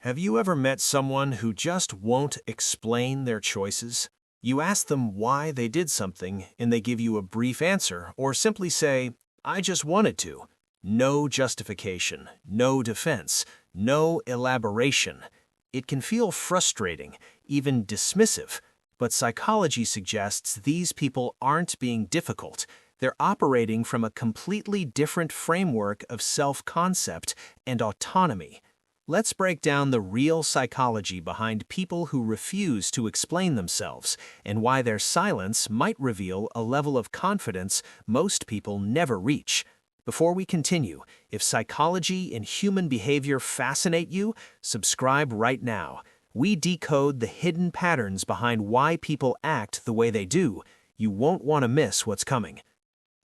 Have you ever met someone who just won't explain their choices? You ask them why they did something, and they give you a brief answer, or simply say, "I just wanted to." No justification, no defense, no elaboration. It can feel frustrating, even dismissive, but psychology suggests these people aren't being difficult. They're operating from a completely different framework of self-concept and autonomy. Let's break down the real psychology behind people who refuse to explain themselves and why their silence might reveal a level of confidence most people never reach. Before we continue, if psychology and human behavior fascinate you, subscribe right now. We decode the hidden patterns behind why people act the way they do. You won't want to miss what's coming.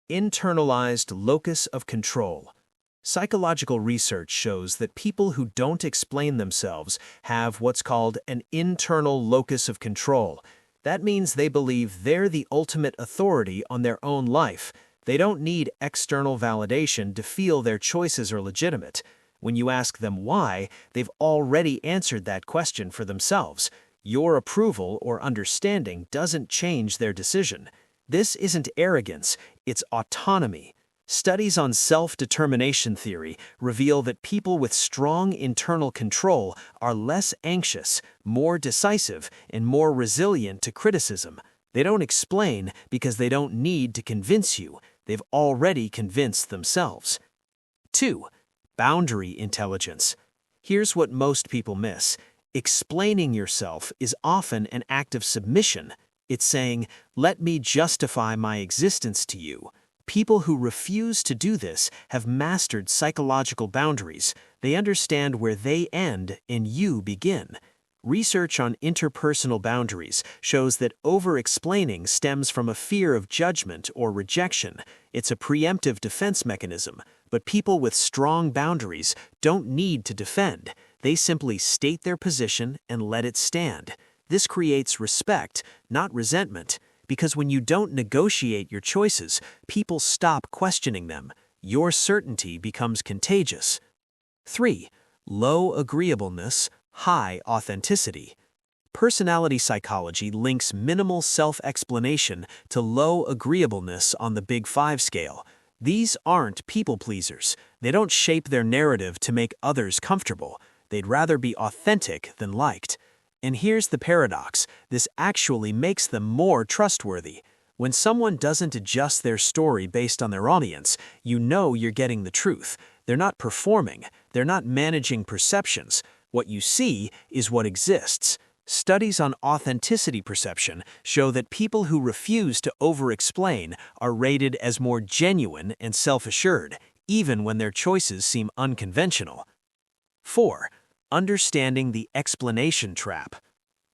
Internalized locus of control. Psychological research shows that people who don't explain themselves have what's called an internal locus of control. That means they believe they're the ultimate authority on their own life. They don't need external validation to feel their choices are legitimate. When you ask them why, they've already answered that question for themselves. Your approval or understanding doesn't change their decision. This isn't arrogance, it's autonomy. Studies on self-determination theory reveal that people with strong internal control are less anxious, more decisive, and more resilient to criticism. They don't explain because they don't need to convince you. They've already convinced themselves. 2. Boundary intelligence. Here's what most people miss. Explaining yourself is often an act of submission. It's saying, "Let me justify my existence to you." People who refuse to do this have mastered psychological boundaries. They understand where they end and you begin. Research on interpersonal boundaries shows that over-explaining stems from a fear of judgment or rejection. It's a preemptive defense mechanism, but people with strong boundaries don't need to defend. They simply state their position and let it stand. This creates respect, not resentment. Because when you don't negotiate your choices, people stop questioning them. Your certainty becomes contagious. 3. Low agreeableness, high authenticity. Personality psychology links minimal self-explanation to low agreeableness on the Big Five scale. These aren't people pleasers. They don't shape their narrative to make others comfortable. They'd rather be authentic than liked. And here's the paradox, this actually makes them more trustworthy. When someone doesn't adjust their story based on their audience, you know you're getting the truth. They're not performing, they're not managing perceptions. What you see is what exists. Studies on authenticity perception show that people who refuse to over-explain are rated as more genuine and self-assured, even when their choices seem unconventional. 4. Understanding the explanation trap.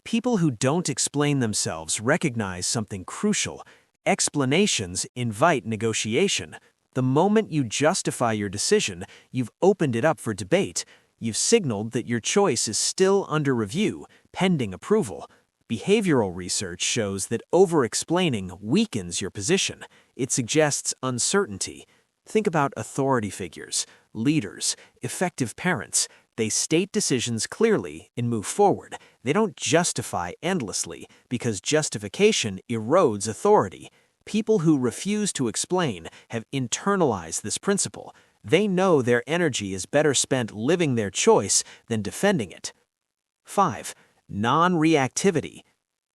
People who don't explain themselves recognize something crucial. Explanations invite negotiation. The moment you justify your decision, you've opened it up for debate. You've signaled that your choice is still under review, pending approval. Behavioral research shows that over-explaining weakens your position. It suggests uncertainty. Think about authority figures, leaders, effective parents. They state decisions clearly and move forward. They don't justify endlessly because justification erodes authority. People who refuse to explain have internalized this principle. They know their energy is better spent living their choice than defending it. 5. Non-reactivity.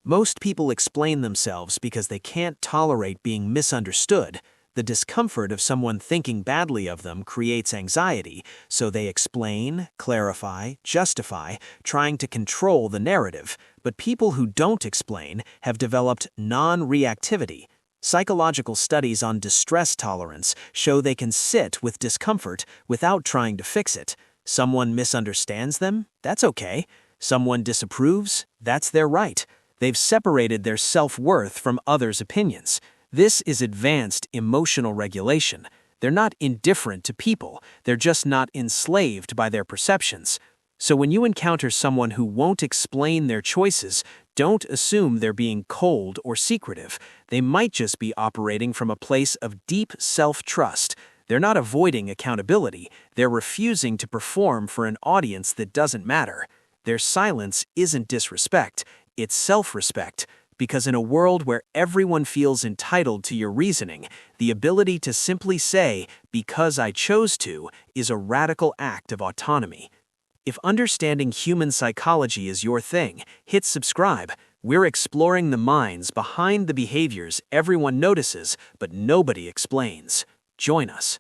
Most people explain themselves because they can't tolerate being misunderstood. The discomfort of someone thinking badly of them creates anxiety, so they explain, clarify, justify, trying to control the narrative. But people who don't explain have developed non-reactivity. Psychological studies on distress tolerance show they can sit with discomfort without trying to fix it. Someone misunderstands them? That's okay. Someone disapproves? That's their right. They've separated their self-worth from others' opinions. This is advanced emotional regulation. They're not indifferent to people, they're just not enslaved by their perceptions. So when you encounter someone who won't explain their choices, don't assume they're being cold or secretive. They might just be operating from a place of deep self-trust. They're not avoiding accountability, they're refusing to perform for an audience that doesn't matter. Their silence isn't disrespect, it's self-respect. Because in a world where everyone feels entitled to your reasoning, the ability to simply say, "because I chose to," is a radical act of autonomy. If understanding human psychology is your thing, hit subscribe. We're exploring the minds behind the behaviors everyone notices but nobody explains. Join us.